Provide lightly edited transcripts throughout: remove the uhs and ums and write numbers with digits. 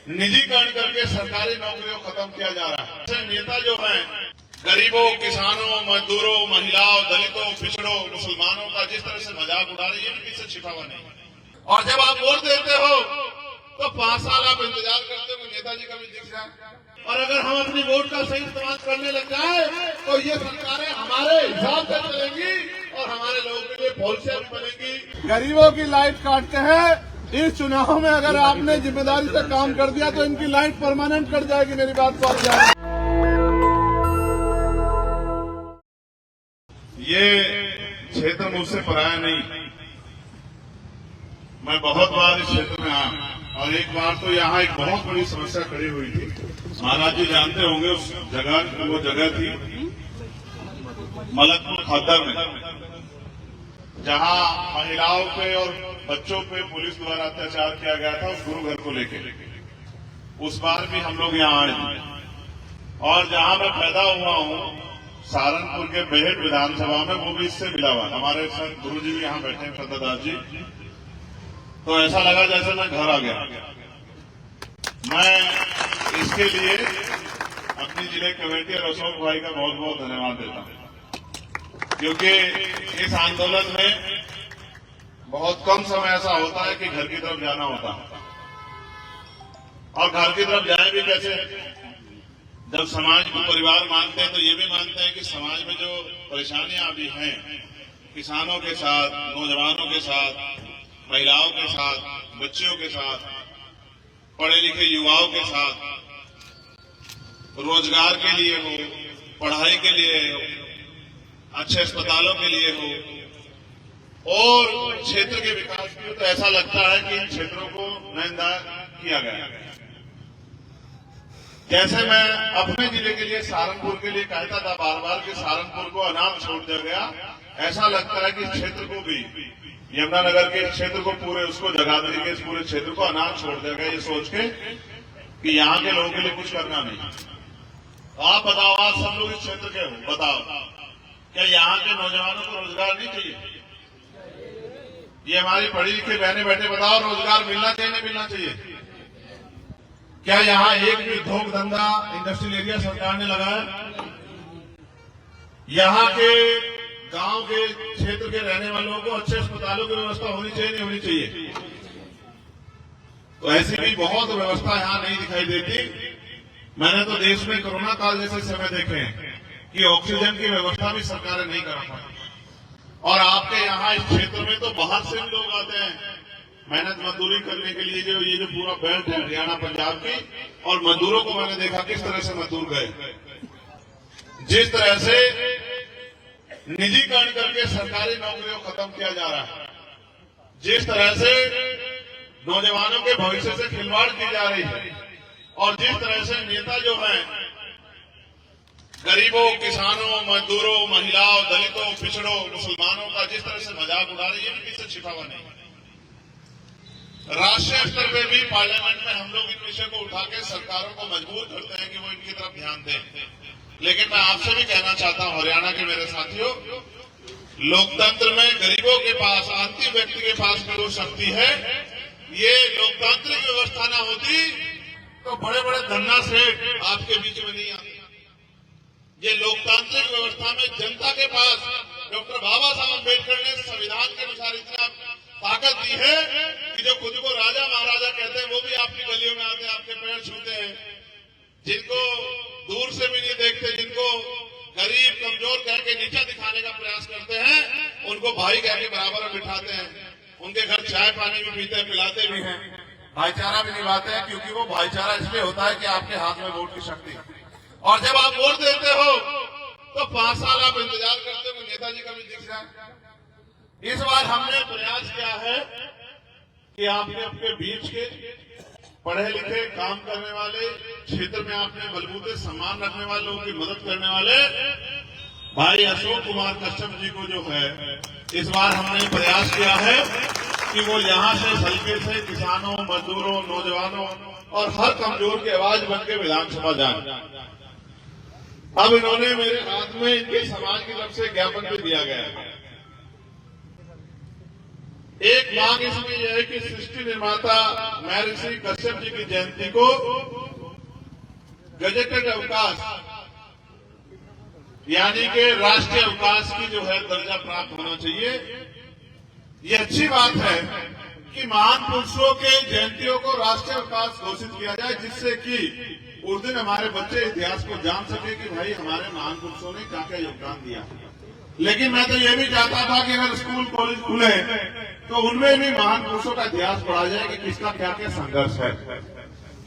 निजीकरण करके सरकारी नौकरियों खत्म किया जा रहा है। ऐसे नेता जो हैं गरीबों, किसानों, मजदूरों, महिलाओं, दलितों, पिछड़ों, मुसलमानों का जिस तरह से मजाक उड़ा रही है, ये किसी से छिपा हुआ नहीं। और जब आप वोट देते हो तो 5 साल आप इंतजार करते हो नेताजी कभी दिख जाए। और अगर हम अपनी वोट का सही इस्तेमाल करने लग जाए तो ये सरकारें हमारे हिसाब से चलेंगी और हमारे लोगों के लिए पॉलिसियां भी बनेंगी। गरीबों की लाइट काटते हैं। इस चुनाव में अगर आपने जिम्मेदारी से काम कर दिया तो इनकी लाइट परमानेंट कट जाएगी। मेरी बात समझ जाए। ये क्षेत्र मुझसे पराया नहीं। मैं बहुत बार इस क्षेत्र में आया और एक बार तो यहाँ एक बहुत बड़ी समस्या खड़ी हुई थी। महाराज जी जानते होंगे उस जगह, वो जगह थी मलकपुर खद्दर में, जहाँ महिलाओं पे और बच्चों पे पुलिस द्वारा अत्याचार किया गया था उस गुरु घर को लेकर। उस बार भी हम लोग यहाँ आए थे और जहाँ मैं पैदा हुआ हूँ सहारनपुर के बेहट विधानसभा में, वो भी इससे मिला हुआ। हमारे संत गुरु जी भी यहाँ बैठे हैं, सत्तादास जी। तो ऐसा लगा जैसे मैं घर आ गया। मैं इसके लिए अपनी जिले कमेटी और अशोक भाई का बहुत बहुत धन्यवाद देता हूं, क्योंकि इस आंदोलन में बहुत कम समय ऐसा होता है कि घर की तरफ जाना होता है। और घर की तरफ जाए भी कैसे? जब समाज को परिवार मानते हैं तो ये भी मानते हैं कि समाज में जो परेशानियां अभी हैं, किसानों के साथ, नौजवानों के साथ, महिलाओं के साथ, बच्चियों के साथ, पढ़े लिखे युवाओं के साथ, रोजगार के लिए हो, पढ़ाई के लिए हो, अच्छे अस्पतालों के लिए हो और क्षेत्र के विकास के लिए, तो ऐसा लगता है कि इन क्षेत्रों को नयनदार किया गया। जैसे मैं अपने जिले के लिए, सहारनपुर के लिए कहता था बार बार कि सहारनपुर को अनाथ छोड़ दिया गया, ऐसा लगता है कि इस क्षेत्र को भी, यमुनानगर के क्षेत्र को पूरे उसको जगाधरी के इस पूरे क्षेत्र को अनाथ छोड़ दिया गया, ये सोच के कि यहाँ के लोगों के लिए कुछ करना नहीं। तो आप बताओ, आज सब लोग इस क्षेत्र के हो, बताओ क्या यहाँ के नौजवानों को रोजगार नहीं चाहिए? ये हमारी पढ़ी लिखी बहनें बैठे, बताओ रोजगार मिलना चाहिए नहीं मिलना चाहिए? क्या यहाँ एक भी उद्योग धंधा इंडस्ट्रियल एरिया सरकार ने लगाया? यहाँ के गांव के क्षेत्र के रहने वालों को अच्छे अस्पतालों की व्यवस्था होनी चाहिए नहीं होनी चाहिए? तो ऐसी भी बहुत व्यवस्था यहाँ नहीं दिखाई देती। मैंने तो देश में कोरोना काल जैसे समय देखे हैं कि ऑक्सीजन की व्यवस्था भी सरकारें नहीं कर पाई। और आपके यहाँ इस क्षेत्र में तो बाहर से भी लोग आते हैं मेहनत मजदूरी करने के लिए। ये जो पूरा बेल्ट है हरियाणा पंजाब की, और मजदूरों को मैंने देखा किस तरह से मजदूर गए। जिस तरह से निजीकरण करके सरकारी नौकरियों खत्म किया जा रहा है, जिस तरह से नौजवानों के भविष्य से खिलवाड़ की जा रही है, और जिस तरह से नेता जो हैं गरीबों, किसानों, मजदूरों, महिलाओं, दलितों, पिछड़ों, मुसलमानों का जिस तरह से मजाक उड़ा रही है, ये किसी से छिपा हुआ नहीं। राष्ट्रीय स्तर पे भी पार्लियामेंट में हम लोग इन विषय को उठा के सरकारों को मजबूर करते हैं कि वो इनकी तरफ ध्यान दें। लेकिन मैं आपसे भी कहना चाहता हूं, हरियाणा के मेरे साथियों, लोकतंत्र में गरीबों के पास, अंतिम व्यक्ति के पास में जो शक्ति है, ये लोकतांत्रिक व्यवस्था ना होती तो बड़े बड़े धन्ना सेठ आपके बीच में नहीं आते। ये लोकतांत्रिक व्यवस्था में जनता के पास डॉक्टर बाबा साहब अम्बेडकर ने संविधान के अनुसार इतना ताकत दी है कि जो खुद को राजा महाराजा कहते हैं वो भी आपकी गलियों में आते हैं, आपके पैर छूते हैं। जिनको दूर से भी नहीं देखते, जिनको गरीब कमजोर कह के नीचा दिखाने का प्रयास करते हैं, उनको भाई कह के बराबर में बिठाते हैं। उनके घर चाय पानी भी पीते हैं, पिलाते भी हैं, भाईचारा भी निभाते हैं, क्योंकि वो भाईचारा इसलिए होता है कि आपके हाथ में वोट की शक्ति। और जब आप वोट देते हो तो 5 साल आप इंतजार करते हो नेताजी कभी दिख जाए। इस बार हमने प्रयास किया है कि आपने अपने बीच के पढ़े लिखे, काम करने वाले, क्षेत्र में आपने बलबूते सम्मान रखने वालों की मदद करने वाले भाई अशोक कुमार कश्यप जी को जो है, इस बार हमने प्रयास किया है कि वो यहाँ से हल्के से किसानों, मजदूरों, नौजवानों और हर कमजोर की आवाज बन के विधानसभा जाए। अब इन्होंने मेरे हाथ में इनके समाज की तरफ से ज्ञापन भी दिया गया है। एक मांग इसमें यह है कि सृष्टि निर्माता महर्षि कश्यप जी की जयंती को गजेटेड अवकाश यानी कि राष्ट्रीय अवकाश की जो है दर्जा प्राप्त होना चाहिए। ये अच्छी बात है कि महान पुरुषों के जयंतियों को राष्ट्रीय अवकाश घोषित किया जाए, जिससे कि उस दिन हमारे बच्चे इतिहास को जान सके कि भाई हमारे महान पुरुषों ने क्या क्या योगदान दिया। लेकिन मैं तो ये भी चाहता था कि अगर स्कूल कॉलेज खुले तो उनमें भी महान पुरुषों का इतिहास पढ़ा जाए कि किसका क्या क्या संघर्ष है।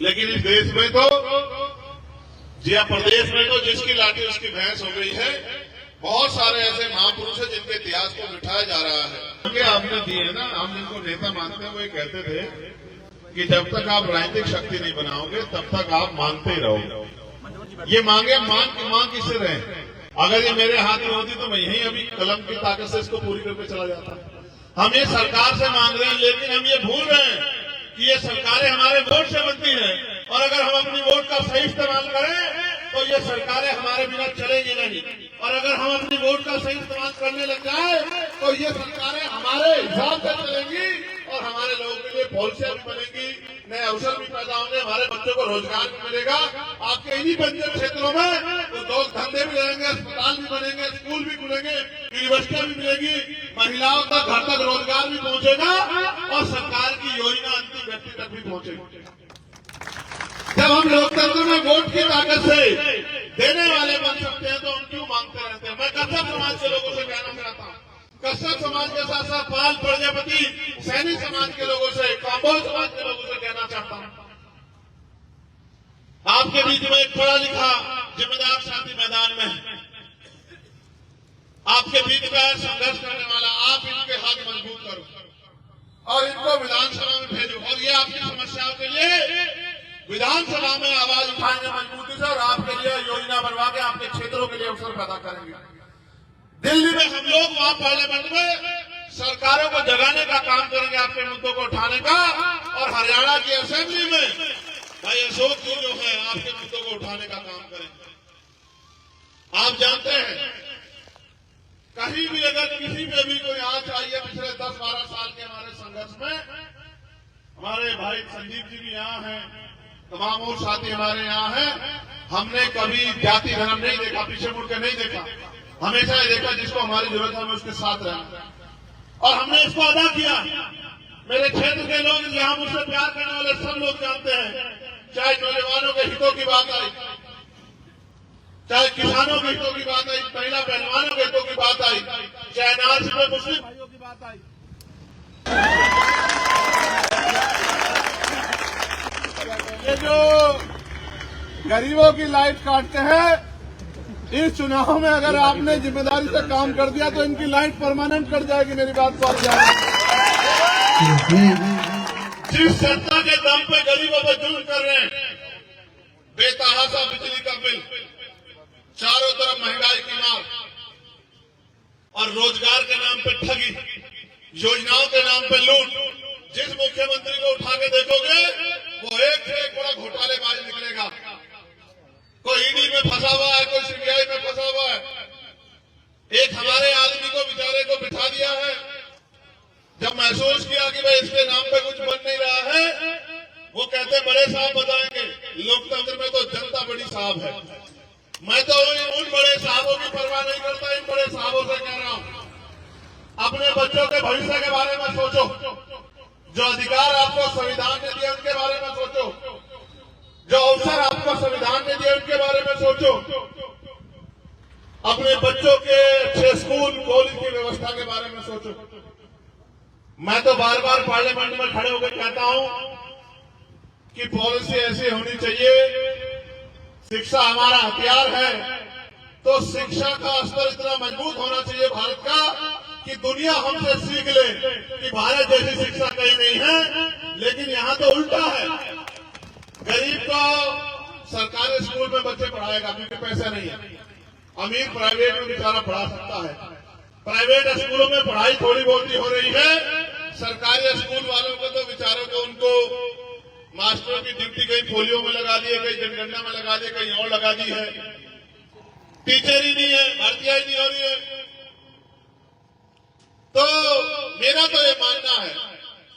लेकिन इस देश में तो जी प्रदेश में तो जिसकी लाठी उसकी भैंस हो गई है। बहुत सारे ऐसे महापुरुष हैं जिनके इतिहास को मिटाया जा रहा है। आपने दी है ना, हम जिनको नेता मानते हैं वो ये कहते थे कि जब तक आप राजनीतिक शक्ति नहीं बनाओगे तब तक आप मांगते ही रहोगे। ये मांगे मांग किससे रहे? अगर ये मेरे हाथ में होती तो मैं यही अभी कलम की ताकत से इसको पूरी करके चला जाता। हम ये सरकार से मांग रहे हैं, लेकिन हम ये भूल रहे हैं कि ये सरकारें हमारे वोट से बनती हैं, और अगर हम अपनी वोट का सही इस्तेमाल करें तो ये सरकारें हमारे बिना चलेंगी नहीं, और अगर हम अपनी वोट का सही इस्तेमाल करने लग जाए तो ये सरकारें हमारे हिसाब से चलेंगी और हमारे लोगों के लिए पॉलिसियां भी बनेंगी, नए अवसर भी पैदा होंगे, हमारे बच्चों को रोजगार भी मिलेगा। आपके इन्हीं बंजर क्षेत्रों में तो दो धंधे भी रहेंगे, अस्पताल भी बनेंगे, स्कूल भी खुलेंगे, यूनिवर्सिटियां भी मिलेगी, महिलाओं का घर तक रोजगार भी पहुंचेगा और सरकार की योजना अंतिम व्यक्ति तक भी पहुंचेगी। जब हम लोकतंत्र में वोट की ताकत से देने वाले बन सकते हैं तो हम क्यों मांगते रहते हैं? मैं कश्यप समाज के लोगों से कहना चाहता हूँ, कश्यप समाज के साथ साथ पाल प्रजापति सैनिक समाज के लोगों से, कांबोज समाज के लोगों से कहना चाहता हूँ, आपके बीच में एक पढ़ा लिखा जिम्मेदार साथी मैदान में है, आपके बीच में संघर्ष करने वाला, आप इनके हाथ मजबूत करो और इनको विधानसभा में भेजो, और ये आपकी समस्याओं के लिए विधानसभा में आवाज उठाएंगे मजबूती से, और आपके लिए योजना बनवा के आपके क्षेत्रों के लिए अवसर पैदा करेंगे। दिल्ली में हम लोग वहां पार्लियामेंट में सरकारों को जगाने का काम करेंगे, आपके मुद्दों को उठाने का, और हरियाणा की असेंबली में भाई अशोक जी जो है आपके मुद्दों को उठाने का काम करेंगे। आप जानते हैं कहीं भी अगर किसी में भी कोई आंच आई है पिछले 10-12 साल के हमारे संघर्ष में, हमारे भाई संदीप जी भी यहाँ हैं, तमाम और साथी हमारे यहाँ हैं, हमने कभी जाति धर्म नहीं देखा, पीछे मुड़ के नहीं देखा, हमेशा ये देखा जिसको हमारी जरूरत है हमें उसके साथ रहना, और हमने इसको अदा किया। मेरे क्षेत्र के लोग, यहाँ मुझसे प्यार करने वाले सब लोग जानते हैं, चाहे नौजवानों के हितों की बात आई, चाहे किसानों के हितों की बात आई, महिला पहलवानों के हितों की बात आई, चाहे एनआरसी में मुस्लिम भाइयों की बात आई, ये जो गरीबों की लाइट काटते हैं, इस चुनाव में अगर आपने जिम्मेदारी से काम कर दिया तो इनकी लाइट परमानेंट कट जाएगी। मेरी बात को आप जान, जिस सत्ता के दम पे गरीबों पर जुल्म कर रहे हैं, बेतहाशा बिजली का बिल, चारों तरफ महंगाई की मार, और रोजगार के नाम पे ठगी, योजनाओं के नाम पे लूट, जिस मुख्यमंत्री को उठा के देखोगे वो एक से एक बड़ा घोटालेबाज निकलेगा। कोई ईडी में फंसा हुआ है, कोई सीबीआई में फंसा हुआ है। एक हमारे आदमी को बेचारे को बिठा दिया है, जब महसूस किया कि भाई इसके नाम पे कुछ बन नहीं रहा है, वो कहते बड़े साहब बताएंगे। लोकतंत्र में तो जनता बड़ी साहब है। मैं तो उन बड़े साहबों की परवाह नहीं करता, इन बड़े साहबों से कह रहा हूं, अपने बच्चों के भविष्य के बारे में सोचो, जो अधिकार आपको संविधान ने दिए उनके बारे में सोचो, जो अवसर आपको संविधान ने दिए उनके बारे में सोचो, अपने बच्चों के अच्छे स्कूल कॉलेज की व्यवस्था के बारे में सोचो। मैं तो बार बार पार्लियामेंट में खड़े होकर कहता हूं कि पॉलिसी ऐसी होनी चाहिए, शिक्षा हमारा हथियार है, तो शिक्षा का स्तर इतना मजबूत होना चाहिए भारत का कि दुनिया हमसे सीख ले कि भारत जैसी शिक्षा कहीं नहीं है। लेकिन यहाँ तो उल्टा है, गरीब को सरकारी स्कूल में बच्चे पढ़ाएगा क्योंकि पैसा नहीं है, अमीर प्राइवेट में बेचारा पढ़ा सकता है। प्राइवेट स्कूलों में पढ़ाई थोड़ी बहुत ही हो रही है, सरकारी स्कूल वालों को तो बेचारों को उनको मास्टरों की ड्यूटी कहीं पोलियो में लगा दी है, कहीं जनगणना में लगा दी, कहीं और लगा दी है, टीचर ही नहीं है, भर्तियां ही नहीं हो रही है। तो मेरा तो ये मानना है,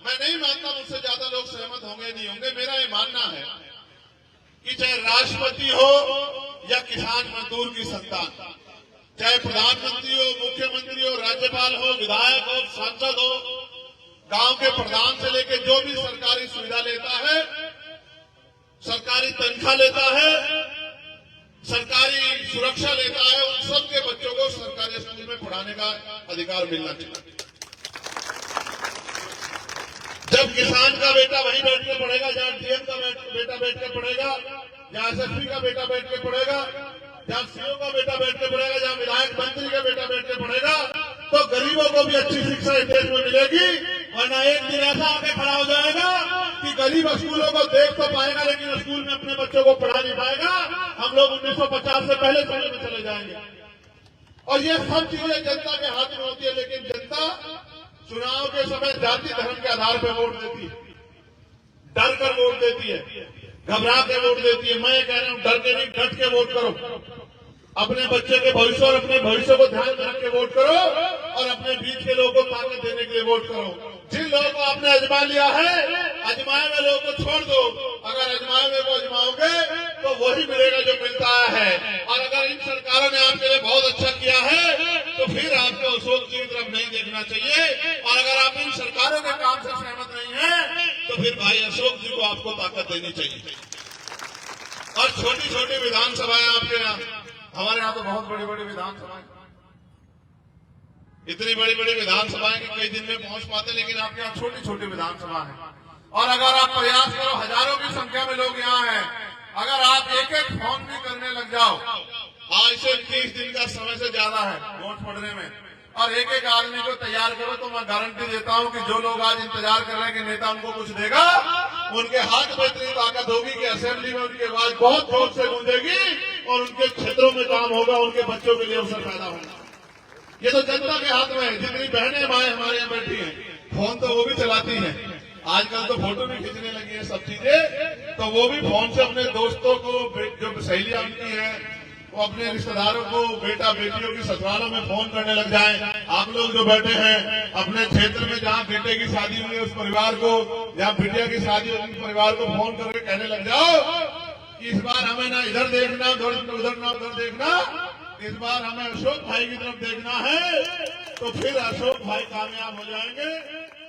मैं नहीं मानता मुझसे ज्यादा लोग सहमत होंगे नहीं होंगे, मेरा ये मानना है कि चाहे राष्ट्रपति हो या किसान मजदूर की संतान, चाहे प्रधानमंत्री हो, मुख्यमंत्री हो, राज्यपाल हो, विधायक हो, सांसद हो, गांव के प्रधान से लेकर जो भी सरकारी सुविधा लेता है, सरकारी तनख्वाह लेता है, सरकारी सुरक्षा लेता है, उन सबके बच्चों को सरकारी स्कूल में पढ़ाने का अधिकार मिलना चाहिए। जब किसान का बेटा वहीं बैठ के पढ़ेगा जहां डीएम का बेटा बैठ के पढ़ेगा, जहां एसएसपी का बेटा बैठ के पढ़ेगा, जहां सीओ का बेटा बैठ के पढ़ेगा, जहां विधायक मंत्री का बेटा बैठ के पढ़ेगा, तो गरीबों को भी अच्छी शिक्षा इस देश में मिलेगी। वरना एक दिन ऐसा आके खड़ा हो जाएगा कि गरीब स्कूलों को देख तो पाएगा लेकिन स्कूल में अपने बच्चों को पढ़ा नहीं पाएगा। हम लोग 1950 से पहले समय में चले जाएंगे। और ये सब चीजें जनता के हाथ में होती है, लेकिन जनता चुनाव के समय जाति धर्म के आधार पर वोट देती है, डर कर वोट देती है, घबरा के वोट देती है। मैं कह रहा हूं डर के नहीं, डट के वोट करो। अपने बच्चे के भविष्य और अपने भविष्य को ध्यान में रख के वोट करो और अपने बीच के लोगों को ताकत देने के लिए वोट करो। जिन लोगों को आपने आजमा लिया है, आजमाए हुए लोगों को छोड़ दो। अगर आजमाए हुए को आजमाओगे तो वही मिलेगा जो मिलता है। और अगर इन सरकारों ने आपके लिए बहुत अच्छा किया है तो फिर आपको अशोक जी की तरफ नहीं देखना चाहिए। और अगर आप इन सरकारों के काम से सहमत नहीं है तो फिर भाई अशोक जी को आपको ताकत देनी चाहिए। और छोटी छोटी विधानसभाएं आपके यहाँ, हमारे यहाँ तो बहुत बड़ी बड़ी विधानसभाएं, इतनी बड़ी बड़ी विधानसभाएं कि कई दिन में पहुंच पाते, लेकिन आपके यहाँ छोटी छोटी विधानसभा है। और अगर आप प्रयास करो, हजारों की संख्या में लोग यहाँ हैं, अगर आप एक एक फॉर्म भी करने लग जाओ, आज से 30 दिन का समय से ज्यादा है वोट पड़ने में, और एक एक आदमी को तैयार करो, तो मैं गारंटी देता हूं कि जो लोग आज इंतजार कर रहे हैं कि नेता उनको कुछ देगा, उनके हाथ में इतनी ताकत होगी कि असेंबली में उनकी आवाज बहुत जोर से गूंजेगी और उनके क्षेत्रों में काम होगा, उनके बच्चों के लिए अवसर पैदा होगा। ये तो जनता के हाथ में है। जितनी बहनें माएं हमारे यहाँ बैठी हैं, फोन तो वो भी चलाती हैं, आजकल तो फोटो भी खींचने लगी है सब चीजें, तो वो भी फोन से अपने दोस्तों को, जो सहेलियां उनकी है, वो अपने रिश्तेदारों को, बेटा बेटियों की ससुरालों में फोन करने लग जाएं। आप लोग जो बैठे हैं अपने क्षेत्र में जहां बेटे की शादी हुई है उस परिवार को, जहां बिटिया की शादी हुई उस परिवार को फोन करके कहने लग जाओ कि इस बार हमें ना इधर देखना, उधर ना उधर देखना, इस बार हमें अशोक भाई की तरफ देखना है, तो फिर अशोक भाई कामयाब हो जाएंगे,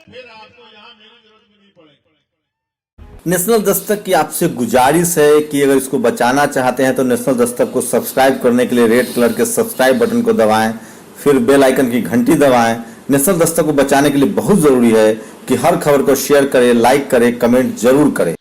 फिर आपको यहाँ मेरी जरूरत भी नहीं पड़ेगी। नेशनल दस्तक की आपसे गुजारिश है कि अगर इसको बचाना चाहते हैं तो नेशनल दस्तक को सब्सक्राइब करने के लिए रेड कलर के सब्सक्राइब बटन को दबाएं, फिर बेल आइकन की घंटी दबाएं। नेशनल दस्तक को बचाने के लिए बहुत जरूरी है कि हर खबर को शेयर करें, लाइक करें, कमेंट जरूर करें।